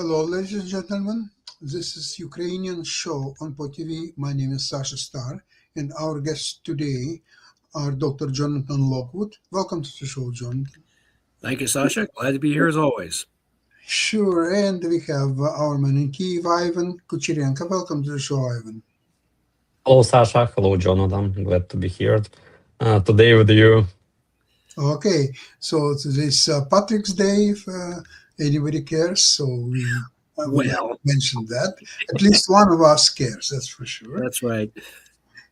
Hello, ladies and gentlemen. This is Ukrainian show on PO TV. My name is Sasha Star, and our guests today are Dr. Jonathan Lockwood. Welcome to the show, Jonathan. Thank you, Sasha. Glad to be here as always. Sure, and we have our man in Kyiv, Ivan Kucherenko. Welcome to the show, Ivan. Hello, Sasha. Hello, Jonathan. Glad to be here today with you. Okay, so today's Patrick's Day, if anybody cares. So we mentioned that. At least one of us cares, that's for sure. That's right.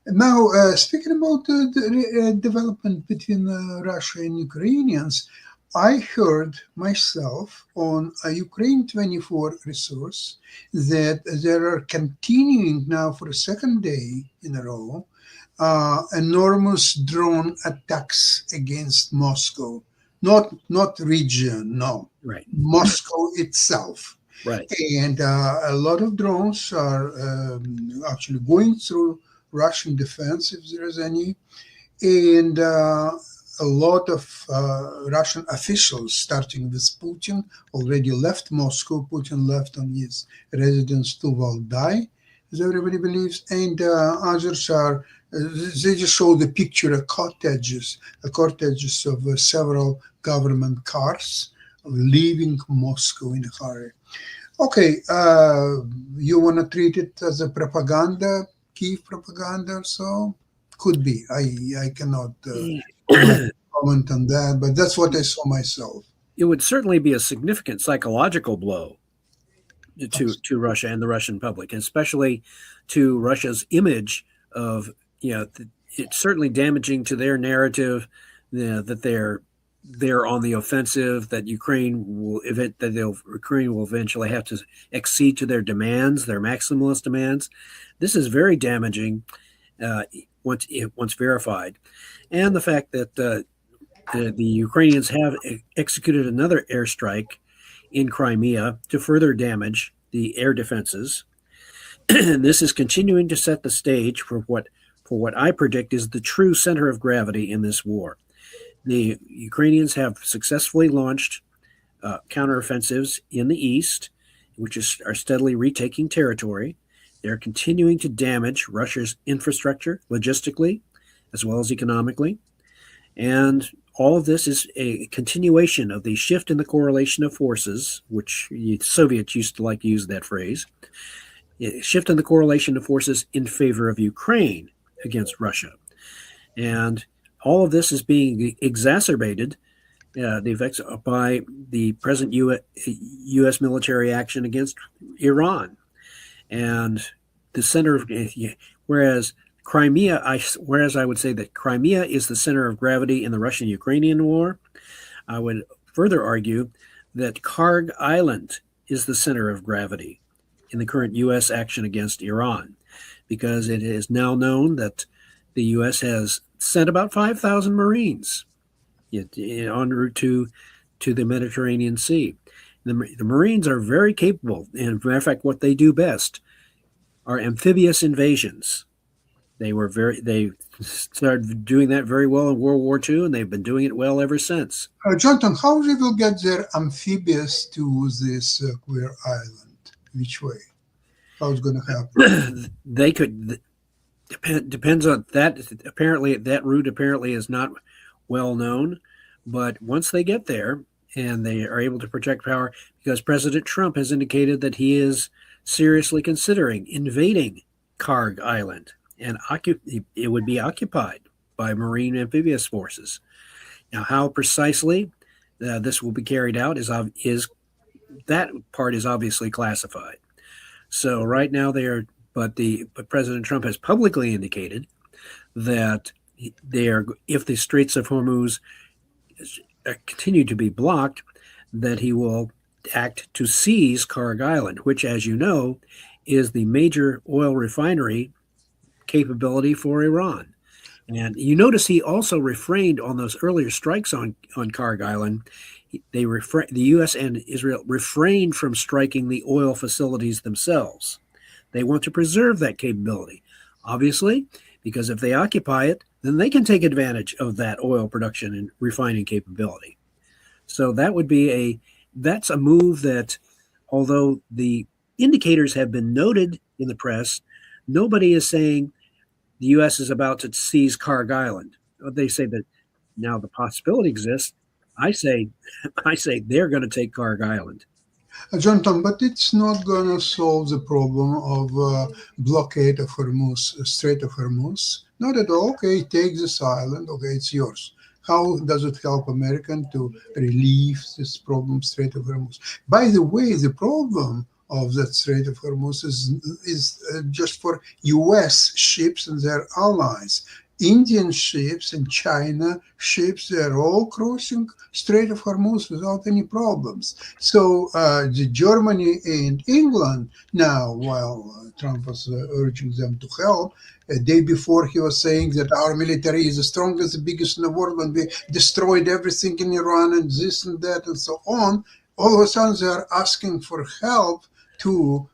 Now, speaking about the development between Russia and Ukrainians, I heard myself on a Ukraine 24 resource that there are continuing now for a second day in a row enormous drone attacks against Moscow. Not region, no. Right. Moscow itself. Right. And a lot of drones are actually going through Russian defense, if there is any. And a lot of Russian officials, starting with Putin, already left Moscow. Putin left on his residence to Valdai, as everybody believes. And others are, they just show the picture of cottages of several government cars leaving Moscow in a hurry. Okay, you want to treat it as a propaganda, Kyiv propaganda or so? Could be. I cannot comment on that, but that's what I saw myself. It would certainly be a significant psychological blow to Russia and the Russian public, especially to Russia's image of, it's certainly damaging to their narrative that they're on the offensive, that Ukraine will eventually have to accede to their demands, their maximalist demands. This is very damaging once verified. And the fact that the Ukrainians have executed another airstrike in Crimea to further damage the air defenses. And this is continuing to set the stage for what I predict is the true center of gravity in this war. The Ukrainians have successfully launched counteroffensives in the east, which are steadily retaking territory. They're continuing to damage Russia's infrastructure logistically, as well as economically. And all of this is a continuation of the shift in the correlation of forces, which the Soviets used to like to use that phrase, shift in the correlation of forces in favor of Ukraine against Russia. And all of this is being exacerbated, the effects by the present U.S. military action against Iran. And the center of, whereas I would say that Crimea is the center of gravity in the Russian-Ukrainian war, I would further argue that Karg Island is the center of gravity in the current U.S. action against Iran, because it is now known that the U.S. has sent about 5,000 Marines en route to the Mediterranean Sea. The Marines are very capable, and as a matter of fact, what they do best are amphibious invasions. They started doing that very well in World War II, and they've been doing it well ever since. Jonathan, how they will get their amphibious to this queer island? Which way? How's going to happen? They could. Depends on that. Apparently, that route is not well known, but once they get there and they are able to project power, because President Trump has indicated that he is seriously considering invading Karg Island, and it would be occupied by Marine amphibious forces. Now, how precisely this will be carried out is that part is obviously classified. So right now but President Trump has publicly indicated that if the Straits of Hormuz continue to be blocked, that he will act to seize Karg Island, which, as you know, is the major oil refinery capability for Iran. And you notice he also refrained on those earlier strikes on Karg Island. The U.S. and Israel refrained from striking the oil facilities themselves. They want to preserve that capability, obviously, because if they occupy it, then they can take advantage of that oil production and refining capability. So that's a move that although the indicators have been noted in the press, nobody is saying the U.S. is about to seize Karg Island. They say that now the possibility exists. I say they're going to take Karg Island. Jonathan, but it's not going to solve the problem of blockade of Hormuz, Strait of Hormuz. Not at all. Okay, take this island. Okay, it's yours. How does it help American to relieve this problem, Strait of Hormuz? By the way, the problem of that Strait of Hormuz is just for U.S. ships and their allies. Indian ships and China ships, they're all crossing Strait of Hormuz without any problems. So the Germany and England now, while Trump was urging them to help, a day before he was saying that our military is the strongest, the biggest in the world, and we destroyed everything in Iran and this and that and so on. All of a sudden they are asking for help to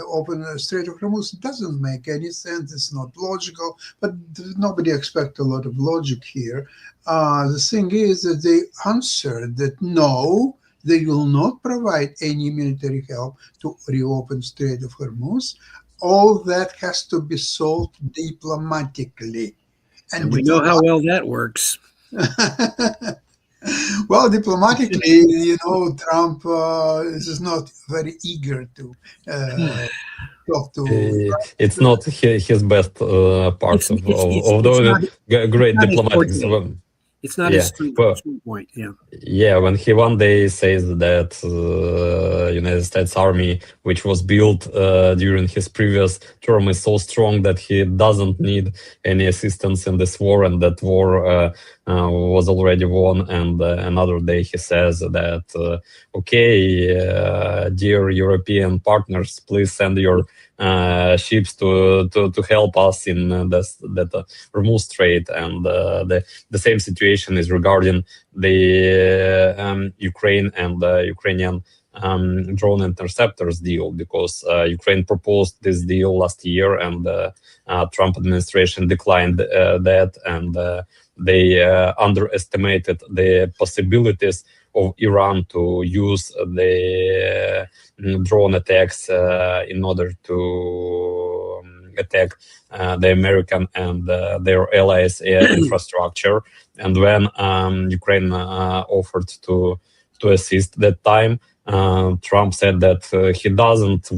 open the Strait of Hormuz. It doesn't make any sense. It's not logical, but nobody expects a lot of logic here. The thing is that they answered that no, they will not provide any military help to reopen Strait of Hormuz. All that has to be solved diplomatically. And we know how well that works. Well, diplomatically, Trump is not very eager to talk to. It's not his best part of the great diplomatics. It's not his strong point. Yeah. Yeah, when he one day says that United States Army, which was built during his previous term, is so strong that he doesn't need any assistance in this war, and that war was already won. And another day he says that, okay, dear European partners, please send your ships to help us in that Hormuz Strait, and the same situation is regarding the Ukraine and Ukrainian drone interceptors deal, because Ukraine proposed this deal last year, and Trump administration declined that, and they underestimated the possibilities of Iran to use the drone attacks in order to attack the American and their allies' infrastructure. And when Ukraine offered to assist that time, Trump said that he doesn't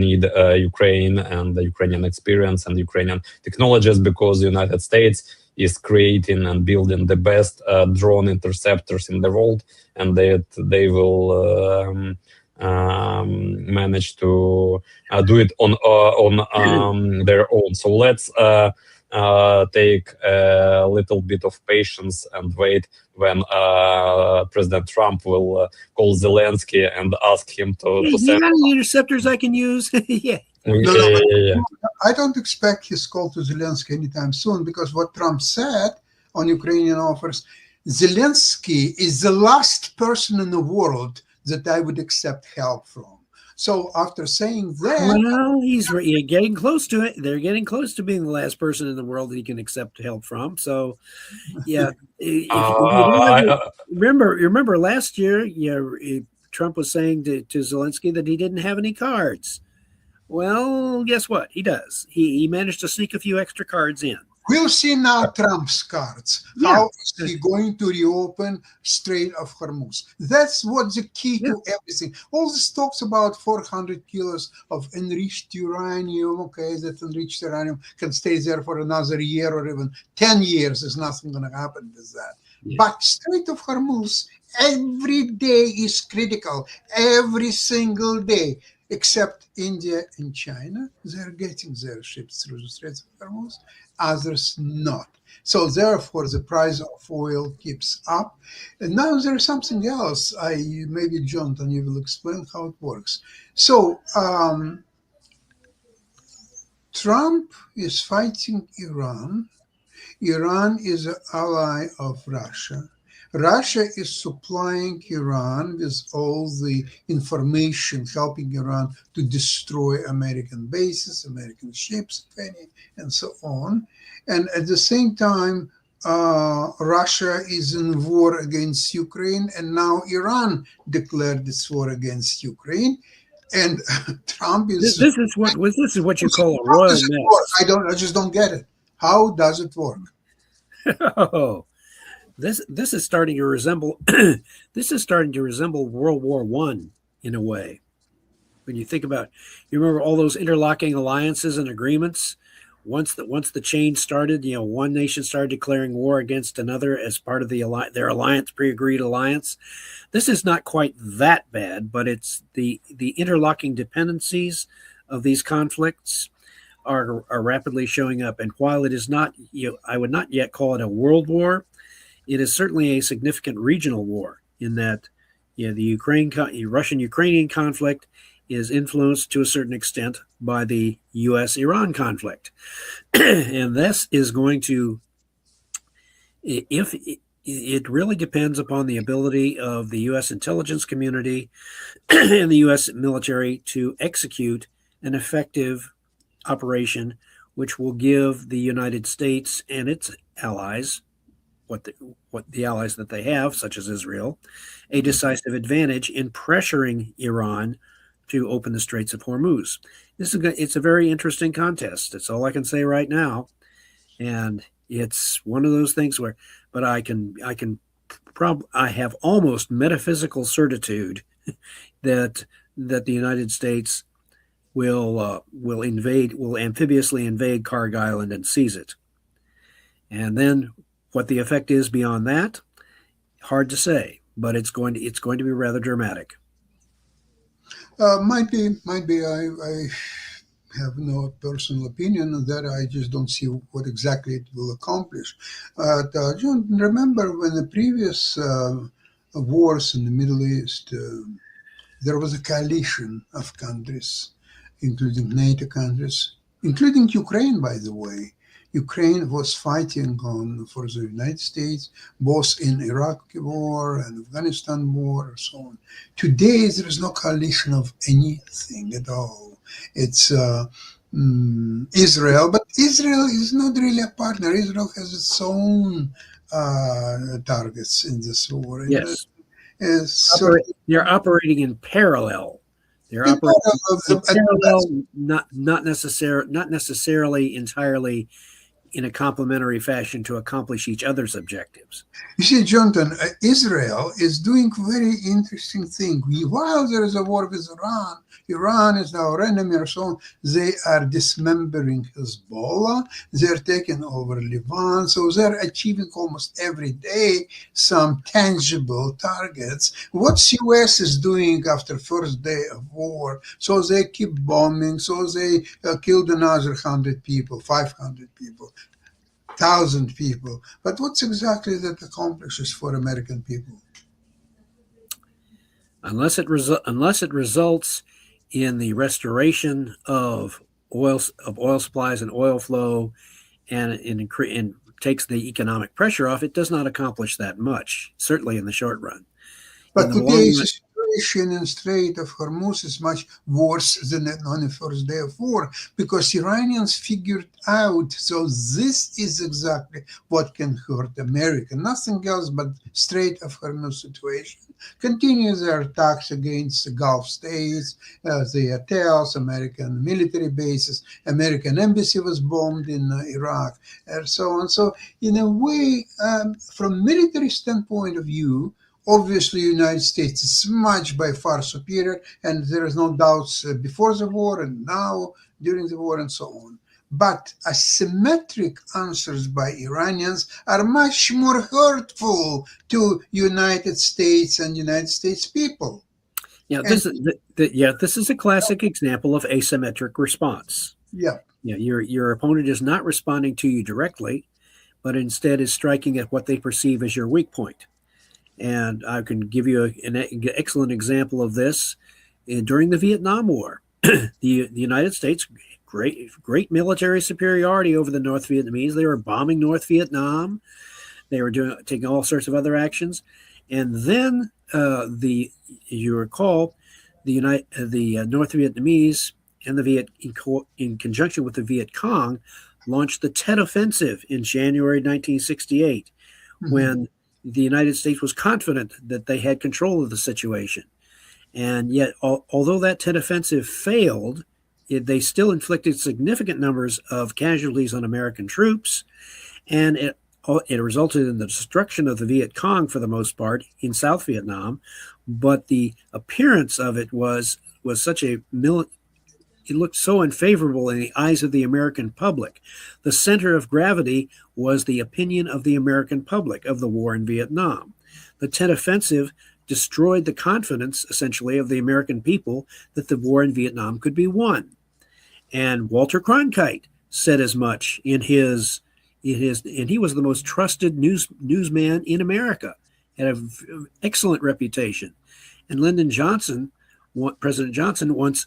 need Ukraine and the Ukrainian experience and Ukrainian technologies, because the United States is creating and building the best drone interceptors in the world, and that they will manage to do it on their own. So let's take a little bit of patience and wait when President Trump will call Zelensky and ask him to Hey, send. you got any interceptors I can use? Yeah. No, I don't expect his call to Zelensky anytime soon, because what Trump said on Ukrainian offers, Zelensky is the last person in the world that I would accept help from. So after saying that, well, he's getting close to it. They're getting close to being the last person in the world that he can accept help from. So, yeah. Remember last year, Trump was saying to Zelensky that he didn't have any cards. Well, guess what? He does. He managed to sneak a few extra cards in. We'll see now Trump's cards. Yeah. How is he going to reopen Strait of Hormuz? That's what the key to everything. All this talks about 400 kilos of enriched uranium. Okay, that enriched uranium can stay there for another year or even 10 years. There's nothing going to happen with that. Yeah. But Strait of Hormuz, every day is critical. Every single day. Except India and China, they're getting their ships through the Strait of Hormuz, others not. So therefore, the price of oil keeps up. And now there's something else. Maybe Jonathan, you will explain how it works. So Trump is fighting Iran. Iran is an ally of Russia. Russia is supplying Iran with all the information, helping Iran to destroy American bases, American ships, if any, and so on. And at the same time, Russia is in war against Ukraine, and now Iran declared its war against Ukraine, and Trump is This is what you call a how royal does it work? mess. I just don't get it. How does it work? Oh, this is starting to resemble this is starting to resemble World War One in a way. When you think about, you remember all those interlocking alliances and agreements. Once the chain started, one nation started declaring war against another as part of their alliance, pre-agreed alliance. This is not quite that bad, but it's the interlocking dependencies of these conflicts are rapidly showing up. And while it is not, I would not yet call it a world war. It is certainly a significant regional war in that, the Russian-Ukrainian conflict is influenced to a certain extent by the U.S.-Iran conflict. And this is going to, if it really depends upon the ability of the U.S. intelligence community and the U.S. military to execute an effective operation, which will give the United States and its allies, what the allies that they have, such as Israel, a decisive advantage in pressuring Iran to open the Straits of Hormuz. It's a very interesting contest. That's all I can say right now, and it's one of those things where, but I have almost metaphysical certitude that the United States will amphibiously invade Karg Island and seize it, and then what the effect is beyond that, hard to say, but it's going to be rather dramatic. Might be. I have no personal opinion on that. I just don't see what exactly it will accomplish. John, remember when the previous wars in the Middle East, there was a coalition of countries, including NATO countries, including Ukraine, by the way. Ukraine was fighting for the United States, both in Iraq war and Afghanistan war and so on. Today, there is no coalition of anything at all. It's Israel, but Israel is not really a partner. Israel has its own targets in this war. Yes. They're operating in parallel. They're operating in parallel, not necessarily entirely in a complementary fashion to accomplish each other's objectives. You see, Jonathan, Israel is doing very interesting thing. While there is a war with Iran is our enemy or so on, they are dismembering Hezbollah, they're taking over Lebanon, so they're achieving almost every day some tangible targets. What US is doing after first day of war, so they keep bombing, so they killed another 100 people, 500 people, 1,000 people. But what's exactly that accomplishes for American people? Unless it results in the restoration of oil supplies and oil flow, and takes the economic pressure off, it does not accomplish that much, certainly in the short run. But today, the situation in Strait of Hormuz is much worse than on the first day of war, because Iranians figured out, so this is exactly what can hurt America. Nothing else but Strait of Hormuz situation. Continue their attacks against the Gulf states, the hotels, American military bases. American embassy was bombed in Iraq, and so on. So in a way, from military standpoint of view, obviously, the United States is much by far superior, and there is no doubts before the war and now during the war and so on. But asymmetric answers by Iranians are much more hurtful to United States and United States people. Yeah, this is a classic example of asymmetric response. Yeah. Your opponent is not responding to you directly, but instead is striking at what they perceive as your weak point. And I can give you an excellent example of this. During the Vietnam War, the United States, great military superiority over the North Vietnamese. They were bombing North Vietnam. They were taking all sorts of other actions. And then you recall, the North Vietnamese and the in conjunction with the Viet Cong, launched the Tet Offensive in January 1968, when the United States was confident that they had control of the situation. And yet, although that Tet Offensive failed, they still inflicted significant numbers of casualties on American troops, and it resulted in the destruction of the Viet Cong for the most part in South Vietnam. But the appearance of it was such it looked so unfavorable in the eyes of the American public. The center of gravity was the opinion of the American public of the war in Vietnam. The Tet Offensive destroyed the confidence, essentially, of the American people that the war in Vietnam could be won. And Walter Cronkite said as much in his, and he was the most trusted newsman in America, had an excellent reputation. And Lyndon Johnson, President Johnson, once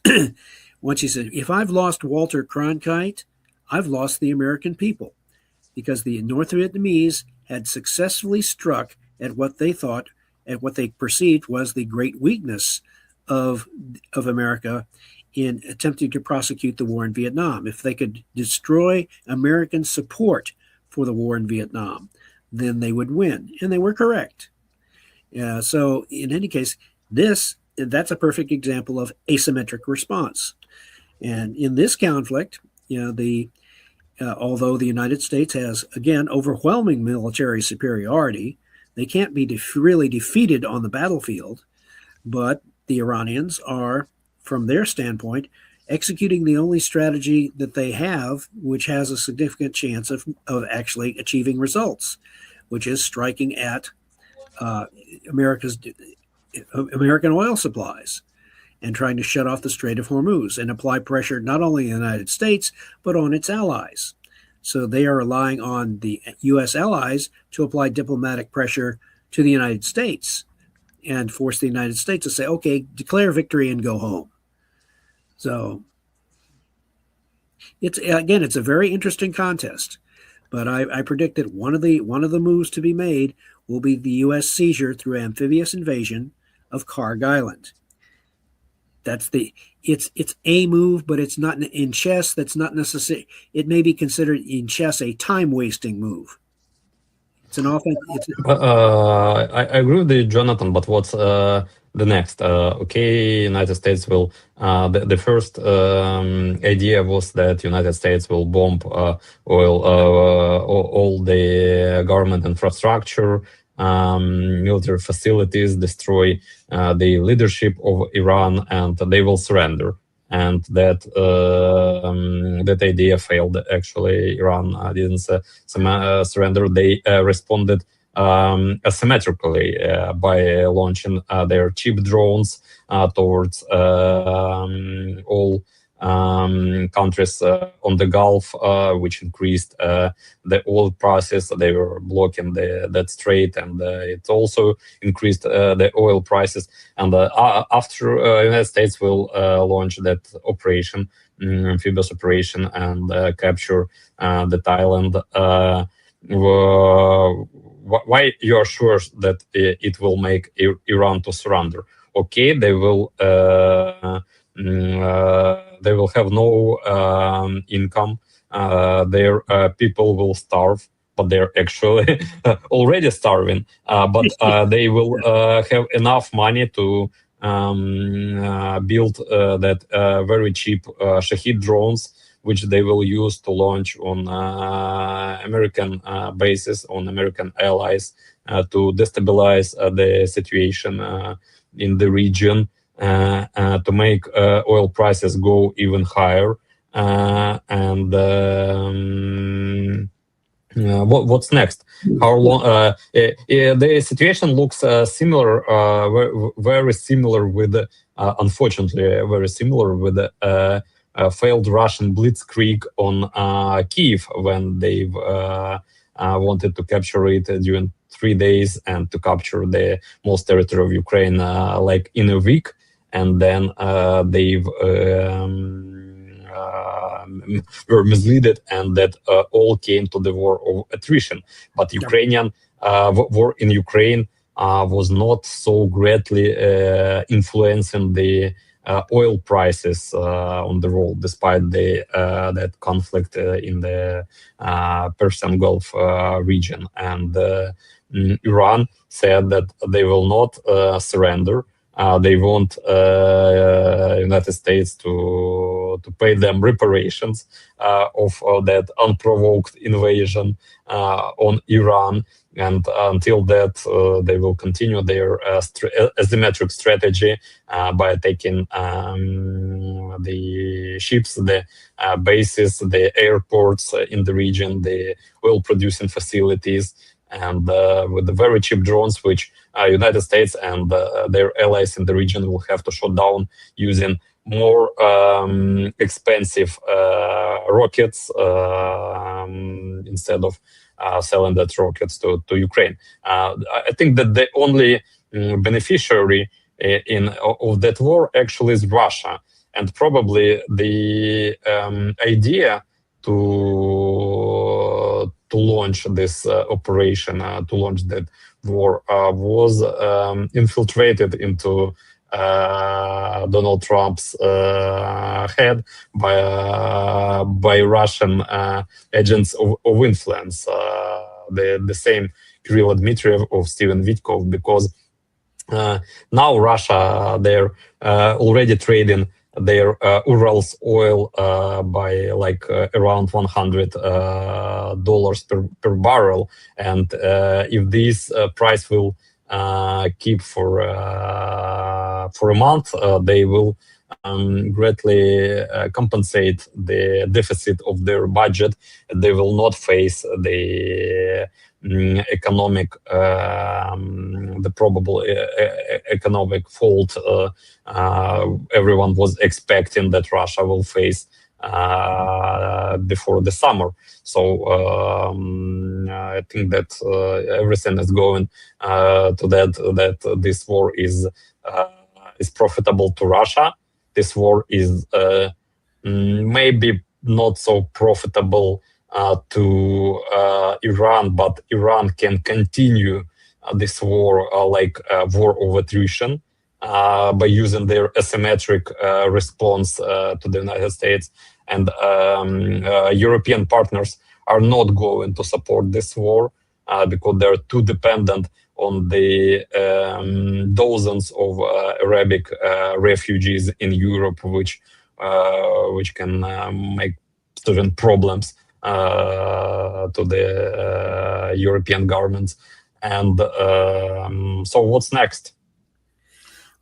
he said, "If I've lost Walter Cronkite, I've lost the American people," because the North Vietnamese had successfully struck at what they perceived was the great weakness of America in attempting to prosecute the war in Vietnam. If they could destroy American support for the war in Vietnam, then they would win, and they were correct. So in any case, that's a perfect example of asymmetric response. And in this conflict, although the United States has, again, overwhelming military superiority, they can't be really defeated on the battlefield, but the Iranians are, from their standpoint, executing the only strategy that they have, which has a significant chance of actually achieving results, which is striking at American oil supplies and trying to shut off the Strait of Hormuz and apply pressure not only in the United States, but on its allies. So they are relying on the U.S. allies to apply diplomatic pressure to the United States and force the United States to say, okay, declare victory and go home. So it's a very interesting contest, but I predict that one of the moves to be made will be the U.S. seizure through amphibious invasion of Karg Island. It's a move, but it's not in chess. That's not necessary. It may be considered in chess a time-wasting move. It's an offense. I agree with you, Jonathan. But what's the next? United States will. The first idea was that United States will bomb all the government infrastructure, military facilities, destroy the leadership of Iran, and they will surrender. And that idea failed. Actually, Iran didn't surrender. They responded asymmetrically by launching their cheap drones towards all countries on the Gulf, which increased the oil prices. They were blocking that strait, and it also increased the oil prices. And after United States will launch that operation, amphibious operation, and capture that island. Why you are sure that it will make Iran to surrender? Okay, they will have no income. Their people will starve, but they're actually already starving. But they will have enough money to build that very cheap Shahid drones, which they will use to launch on American bases, on American allies, to destabilize the situation in the region, to make oil prices go even higher. What's next? How long? The situation looks similar, very similar with, unfortunately, very similar with failed Russian blitzkrieg on Kiev, when they wanted to capture it during 3 days and to capture the most territory of Ukraine like in a week, and then they've were misled, and that all came to the war of attrition. But Ukrainian war in Ukraine was not so greatly influencing the oil prices on the world, despite that conflict in the Persian Gulf region. And Iran said that they will not surrender. They want United States to pay them reparations of that unprovoked invasion on Iran. And until that, they will continue their asymmetric strategy by taking the ships, the bases, the airports in the region, the oil-producing facilities, and with the very cheap drones, which United States and their allies in the region will have to shut down using more expensive rockets instead of selling that rockets to Ukraine. I think that the only beneficiary of that war actually is Russia, and probably the idea to launch this operation, to launch that war, was infiltrated into Donald Trump's head by Russian agents of influence, the same Kirill Dmitriev of Steven Witkov, because now Russia, they're already trading their Urals oil by like around $100 per barrel, and if this price will keep for a month, they will greatly compensate the deficit of their budget. They will not face the economic, the probable economic fault everyone was expecting that Russia will face before the summer. So I think that everything is going to that this war is profitable to Russia. This war is maybe not so profitable to Iran, but Iran can continue this war like a war of attrition by using their asymmetric response to the United States. And European partners are not going to support this war because they're too dependent on the dozens of Arabic refugees in Europe, which can make certain problems to the European governments. And so what's next?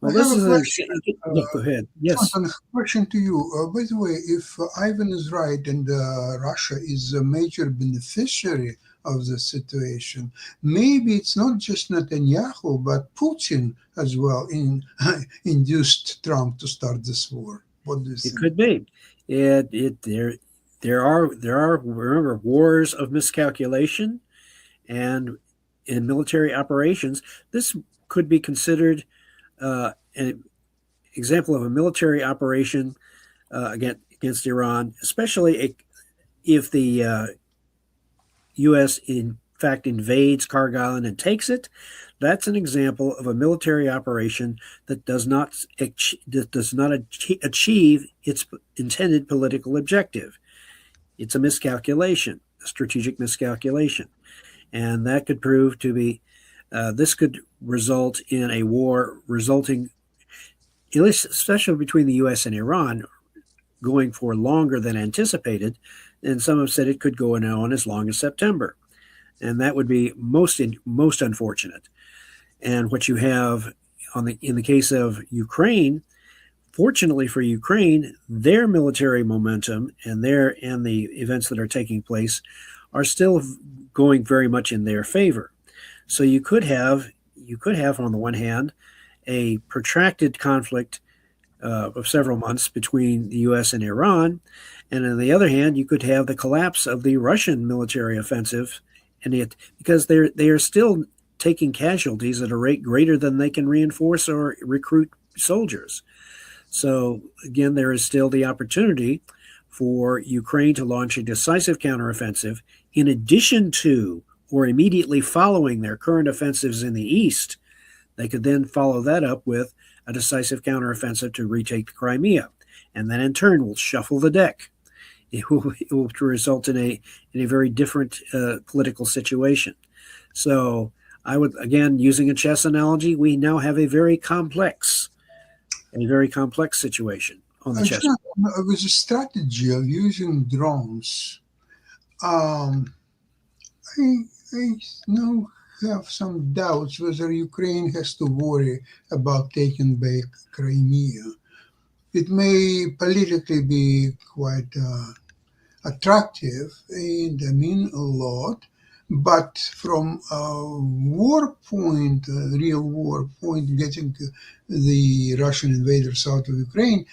Well, this is go ahead. Yes. A question to you. By the way, if Ivan is right and Russia is a major beneficiary of the situation, maybe it's not just Netanyahu, but Putin as well induced Trump to start this war. What do you think? It could be. There are remember, wars of miscalculation, and in military operations, this could be considered an example of a military operation against Iran, especially if the U.S. in fact invades Kargil and takes it. That's an example of a military operation that does not achieve its intended political objective. It's a miscalculation, a strategic miscalculation, and that could prove to be. This could result in a war resulting, at least especially between the U.S. and Iran, going for longer than anticipated. And some have said it could go on as long as September. And that would be most unfortunate. And what you have in the case of Ukraine, fortunately for Ukraine, their military momentum and the events that are taking place are still going very much in their favor. So you could have on the one hand a protracted conflict of several months between the U.S. and Iran, and on the other hand, you could have the collapse of the Russian military offensive, because they are still taking casualties at a rate greater than they can reinforce or recruit soldiers. So again, there is still the opportunity for Ukraine to launch a decisive counteroffensive in addition to or immediately following their current offensives in the east. They could then follow that up with a decisive counteroffensive to retake the Crimea, and then in turn will shuffle the deck. It will result in a very different political situation. So I would, again, using a chess analogy, we now have a very complex situation on the chess. With the strategy of using drones, um, I now have some doubts whether Ukraine has to worry about taking back Crimea. It may politically be quite attractive and mean a lot, but from a war point, a real war point, getting the Russian invaders out of Ukraine,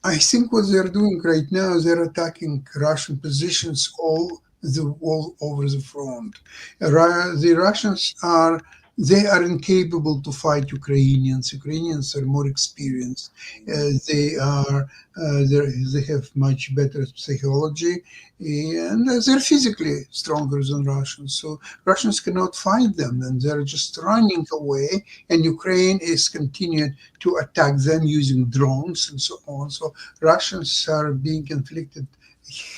I think what they're doing right now is they're attacking Russian positions all over the front. The Russians are incapable to fight Ukrainians. Ukrainians are more experienced. They have much better psychology, and they're physically stronger than Russians. So Russians cannot fight them, and they're just running away. And Ukraine is continuing to attack them using drones and so on. So Russians are being inflicted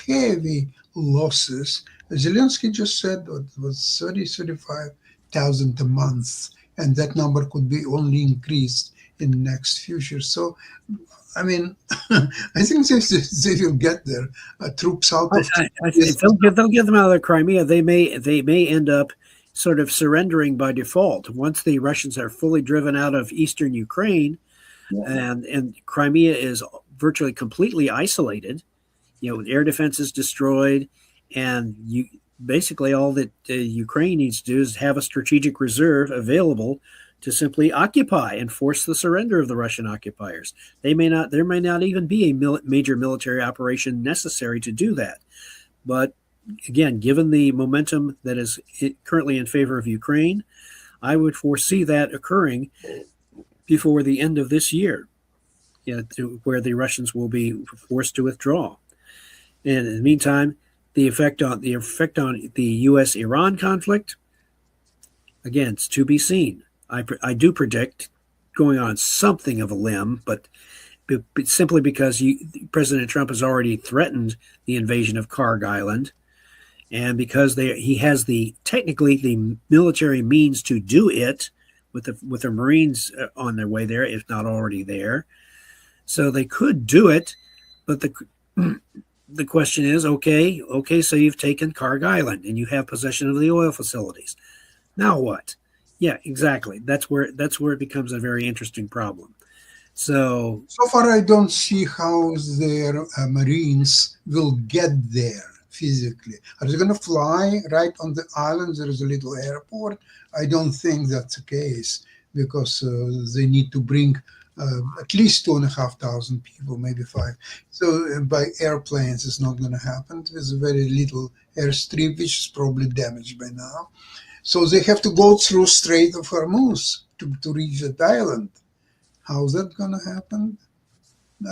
heavy losses. Zelensky just said it was 35,000 a month, and that number could be only increased in the next future. So, I mean, I think they will get their troops out of. They'll get them out of the Crimea. They may end up sort of surrendering by default once the Russians are fully driven out of eastern Ukraine, and Crimea is virtually completely isolated. Air defense is destroyed, and basically all that Ukraine needs to do is have a strategic reserve available to simply occupy and force the surrender of the Russian occupiers. There may not even be a major military operation necessary to do that. But again, given the momentum that is currently in favor of Ukraine, I would foresee that occurring before the end of this year, where the Russians will be forced to withdraw. And in the meantime, the effect on the U.S.-Iran conflict, again, it's to be seen. I do predict going on something of a limb, but simply because President Trump has already threatened the invasion of Karg Island, and because he has technically the military means to do it with the Marines on their way there, if not already there. So they could do it, but the question is, okay, so you've taken Karg Island and you have possession of the oil facilities. Now what? Yeah, exactly. That's where it becomes a very interesting problem. So far, I don't see how their Marines will get there physically. Are they going to fly right on the island? There is a little airport. I don't think that's the case, because they need to bring at least 2,500 people, maybe 5. So by airplanes, it's not going to happen. There's a very little airstrip, which is probably damaged by now. So they have to go through Strait of Hormuz to reach that island. How's that going to happen?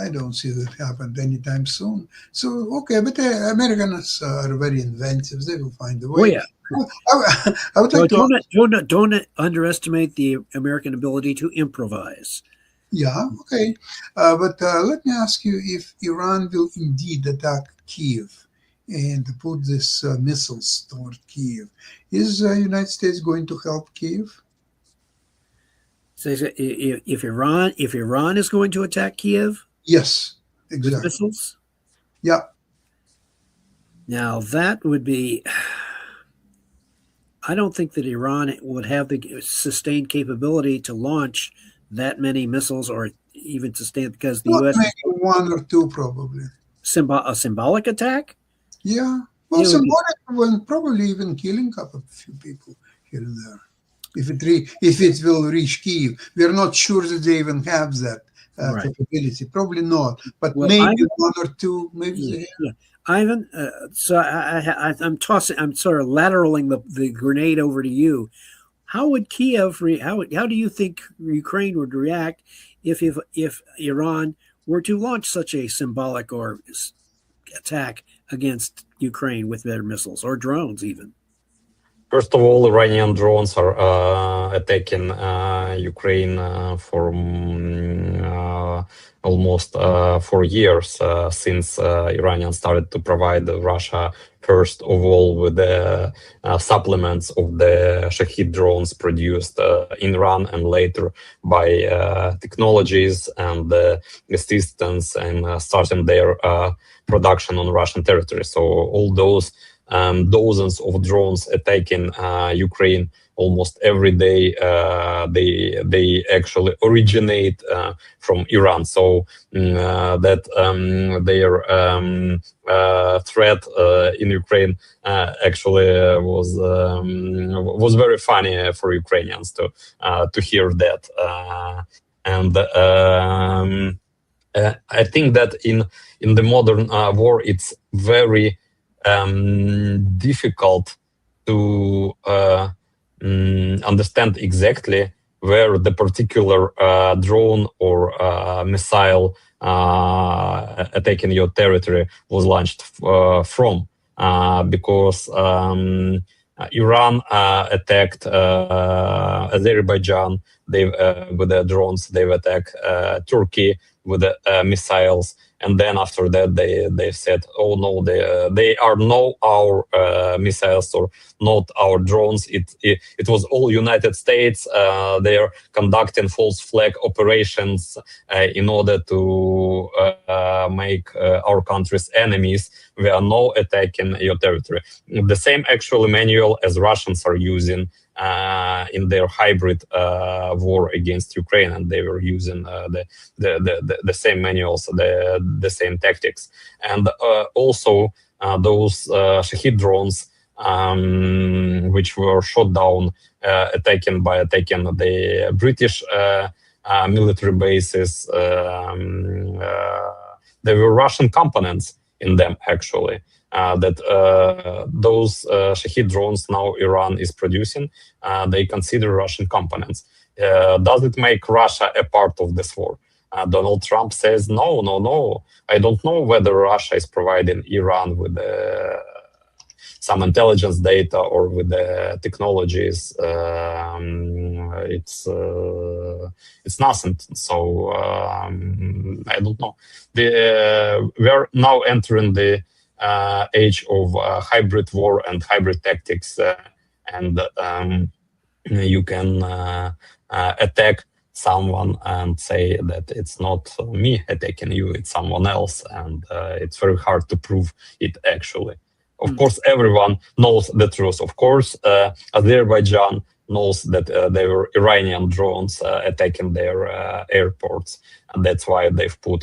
I don't see that happen anytime soon. So, okay, but the Americans are very inventive. They will find a way. Oh, yeah. I would like don't underestimate the American ability to improvise. Yeah, okay. But let me ask you, if Iran will indeed attack Kiev and put these missiles toward Kiev, is the United States going to help Kiev? So if Iran is going to attack Kiev? Yes, exactly. With missiles? Yeah. Now that would be... I don't think that Iran would have the sustained capability to launch that many missiles, or even sustain, because the U.S. maybe 1 or 2 probably. A symbolic attack? Yeah. Well, symbolic, well, probably even killing a few people here and there. If it will reach Kiev, we are not sure that they even have that capability. Probably not, but maybe 1 or 2. Maybe. Yeah. Ivan, so I'm sort of lateraling the grenade over to you. How would Kiev how do you think Ukraine would react if Iran were to launch such a symbolic or attack against Ukraine with their missiles or drones even? First of all, Iranian drones are attacking Ukraine for almost 4 years since Iranian started to provide Russia first of all with the supplements of the Shahid drones produced in Iran, and later by technologies and assistance and starting their production on Russian territory. So all those dozens of drones attacking Ukraine almost every day. They actually originate from Iran. So that their threat in Ukraine actually was very funny for Ukrainians to hear that. And I think that in the modern war, it's very difficult to understand exactly where the particular drone or missile attacking your territory was launched from, because Iran attacked Azerbaijan with the drones. They've attacked Turkey with the missiles. And then after that, they said, "Oh no, they are not our missiles or not our drones. It was all United States. They are conducting false flag operations in order to make our country's enemies. We are not attacking your territory." The same actual manual as Russians are using in their hybrid war against Ukraine, and they were using the same manuals, the same tactics, and also those Shahid drones, which were shot down, attacking the British military bases. There were Russian components in them, actually. That those Shahid drones now Iran is producing, they consider Russian components. Does it make Russia a part of this war? Donald Trump says, no. I don't know whether Russia is providing Iran with some intelligence data or with the technologies. It's nothing. So I don't know. We're now entering the age of hybrid war and hybrid tactics, and you can attack someone and say that it's not me attacking you, it's someone else, and it's very hard to prove it actually. Of course, everyone knows the truth. Of course, Azerbaijan knows that there were Iranian drones attacking their airports, and that's why they've put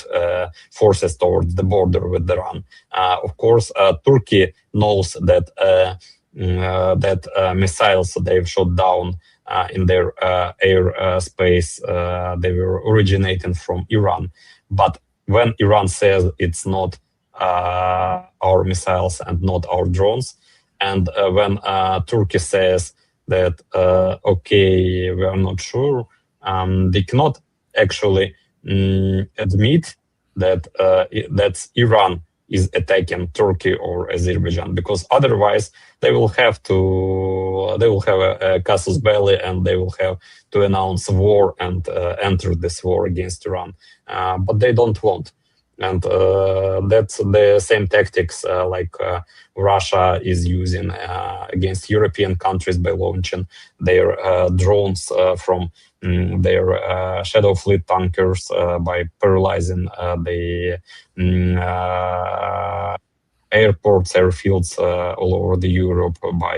forces towards the border with Iran. Of course, Turkey knows that missiles they've shot down in their airspace, they were originating from Iran. But when Iran says it's not our missiles and not our drones, and when Turkey says that okay, we are not sure, they cannot actually admit that that's Iran is attacking Turkey or Azerbaijan, because otherwise they will have a casus belli, and they will have to announce war and enter this war against Iran. But they don't want. And that's the same tactics like Russia is using against European countries by launching their drones from their shadow fleet tankers, by paralyzing the airports, airfields all over the Europe, by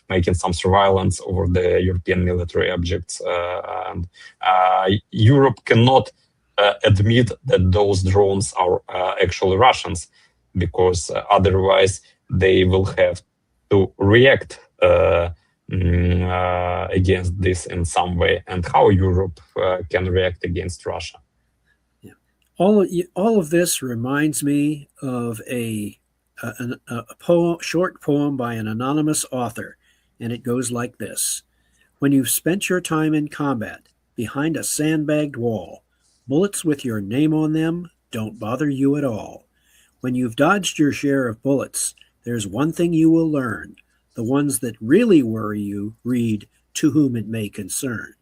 making some surveillance over the European military objects. And Europe cannot admit that those drones are actually Russians, because otherwise they will have to react against this in some way. And how Europe can react against Russia? Yeah. All of this reminds me of a short poem by an anonymous author, and it goes like this: "When you've spent your time in combat behind a sandbagged wall, bullets with your name on them don't bother you at all. When you've dodged your share of bullets, there's one thing you will learn: The ones that really worry you read To Whom It May Concern.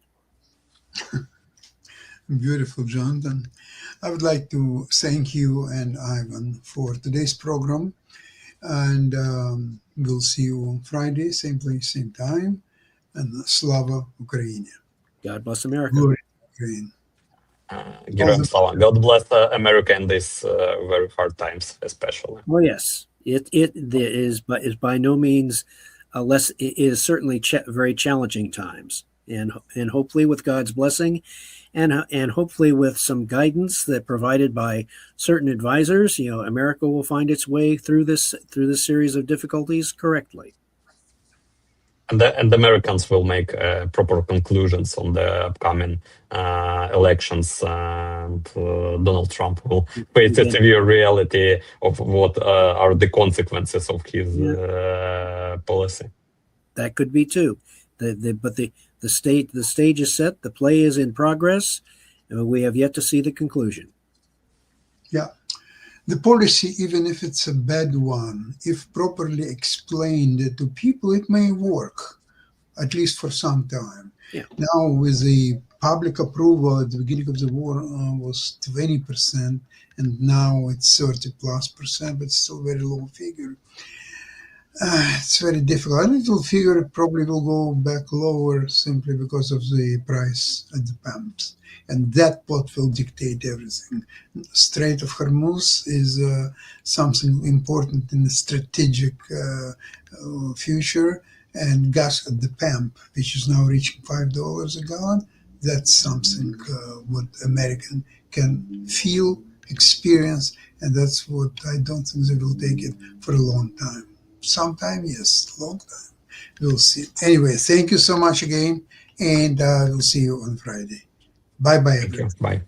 Beautiful, Jonathan. I would like to thank you and Ivan for today's program. And we'll see you on Friday, same place, same time. And Slava Ukraine. God bless America. Glory to Ukraine. Героям слава. God bless America in these very hard times, especially. Well, yes, it is by no means less. It is certainly very challenging times, and hopefully with God's blessing, and hopefully with some guidance that provided by certain advisors, America will find its way through this series of difficulties correctly. And the Americans will make proper conclusions on the upcoming elections. Donald Trump will face a severe reality of what are the consequences of his policy. That could be too. But the stage is set. The play is in progress. And we have yet to see the conclusion. Yeah. The policy, even if it's a bad one, if properly explained to people, it may work, at least for some time. Yeah. Now, with the public approval at the beginning of the war was 20%, and now it's 30+%, but still very low figure. It's very difficult. And it will figure it probably will go back lower simply because of the price at the pumps. And that what will dictate everything. Strait of Hormuz is something important in the strategic future. And gas at the pump, which is now reaching $5 a gallon, that's something what American can feel, experience, and that's what I don't think they will take it for a long time. Sometime, yes, long time. We'll see. Anyway, thank you so much again, and we'll see you on Friday. Bye-bye, everyone. Bye.